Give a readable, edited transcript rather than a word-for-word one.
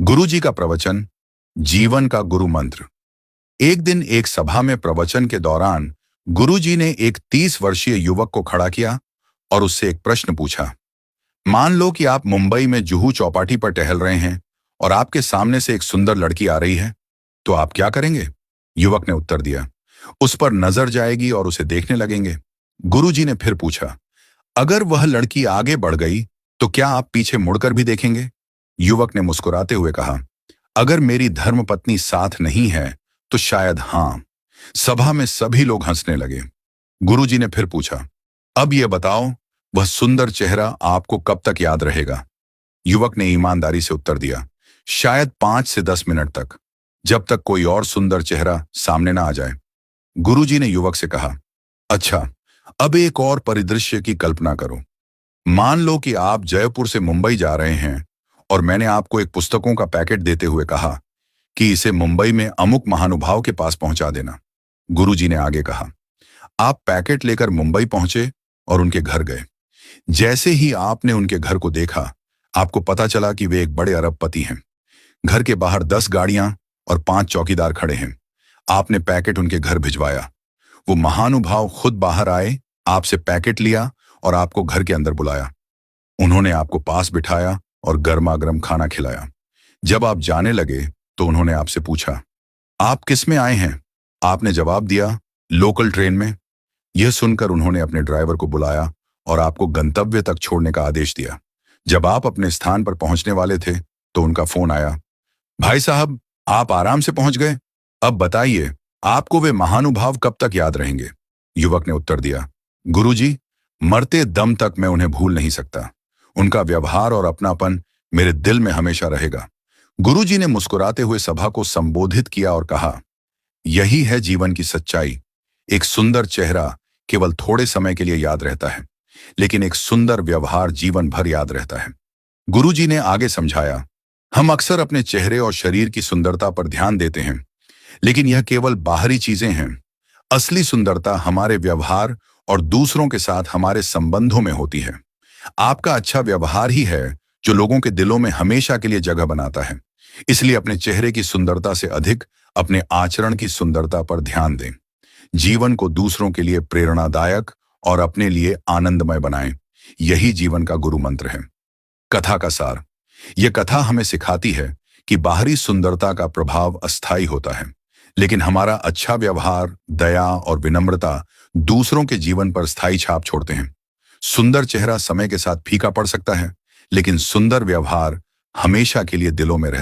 गुरुजी का प्रवचन, जीवन का गुरु मंत्र। एक दिन एक सभा में प्रवचन के दौरान गुरुजी ने एक 30 वर्षीय युवक को खड़ा किया और उससे एक प्रश्न पूछा। मान लो कि आप मुंबई में जुहू चौपाटी पर टहल रहे हैं और आपके सामने से एक सुंदर लड़की आ रही है, तो आप क्या करेंगे? युवक ने उत्तर दिया, उस पर नजर जाएगी और उसे देखने लगेंगे। गुरुजी ने फिर पूछा, अगर वह लड़की आगे बढ़ गई तो क्या आप पीछे मुड़कर भी देखेंगे? युवक ने मुस्कुराते हुए कहा, अगर मेरी धर्मपत्नी साथ नहीं है तो शायद हां। सभा में सभी लोग हंसने लगे। गुरुजी ने फिर पूछा, अब यह बताओ, वह सुंदर चेहरा आपको कब तक याद रहेगा? युवक ने ईमानदारी से उत्तर दिया, शायद 5 से 10 मिनट तक, जब तक कोई और सुंदर चेहरा सामने ना आ जाए। गुरुजी ने युवक से कहा, अच्छा, अब एक और परिदृश्य की कल्पना करो। मान लो कि आप जयपुर से मुंबई जा रहे हैं और मैंने आपको एक पुस्तकों का पैकेट देते हुए कहा कि इसे मुंबई में अमुक महानुभाव के पास पहुंचा देना। गुरुजी ने आगे कहा, आप पैकेट लेकर मुंबई पहुंचे और उनके घर गए। जैसे ही आपने उनके घर को देखा, आपको पता चला कि वे एक बड़े अरबपति हैं। घर के बाहर 10 गाड़ियां और 5 चौकीदार खड़े हैं। आपने पैकेट उनके घर भिजवाया। वो महानुभाव खुद बाहर आए, आपसे पैकेट लिया और आपको घर के अंदर बुलाया। उन्होंने आपको पास बिठाया और गर्मा गर्म खाना खिलाया। जब आप जाने लगे तो उन्होंने आपसे पूछा, आप किस में आए हैं? आपने जवाब दिया, लोकल ट्रेन में। यह सुनकर उन्होंने अपने ड्राइवर को बुलाया और आपको गंतव्य तक छोड़ने का आदेश दिया। जब आप अपने स्थान पर पहुंचने वाले थे तो उनका फोन आया, भाई साहब, आप आराम से पहुंच गए। अब बताइए, आपको वे महानुभाव कब तक याद रहेंगे? युवक ने उत्तर दिया, गुरुजी, मरते दम तक मैं उन्हें भूल नहीं सकता। उनका व्यवहार और अपनापन मेरे दिल में हमेशा रहेगा। गुरुजी ने मुस्कुराते हुए सभा को संबोधित किया और कहा, यही है जीवन की सच्चाई। एक सुंदर चेहरा केवल थोड़े समय के लिए याद रहता है, लेकिन एक सुंदर व्यवहार जीवन भर याद रहता है। गुरुजी ने आगे समझाया, हम अक्सर अपने चेहरे और शरीर की सुंदरता पर ध्यान देते हैं, लेकिन यह केवल बाहरी चीजें हैं। असली सुंदरता हमारे व्यवहार और दूसरों के साथ हमारे संबंधों में होती है। आपका अच्छा व्यवहार ही है जो लोगों के दिलों में हमेशा के लिए जगह बनाता है। इसलिए अपने चेहरे की सुंदरता से अधिक अपने आचरण की सुंदरता पर ध्यान दें। जीवन को दूसरों के लिए प्रेरणादायक और अपने लिए आनंदमय बनाएं। यही जीवन का गुरु मंत्र है। कथा का सार। यह कथा हमें सिखाती है कि बाहरी सुंदरता का प्रभाव अस्थायी होता है, लेकिन हमारा अच्छा व्यवहार, दया और विनम्रता दूसरों के जीवन पर स्थायी छाप छोड़ते हैं। सुंदर चेहरा समय के साथ फीका पड़ सकता है, लेकिन सुंदर व्यवहार हमेशा के लिए दिलों में रहता है।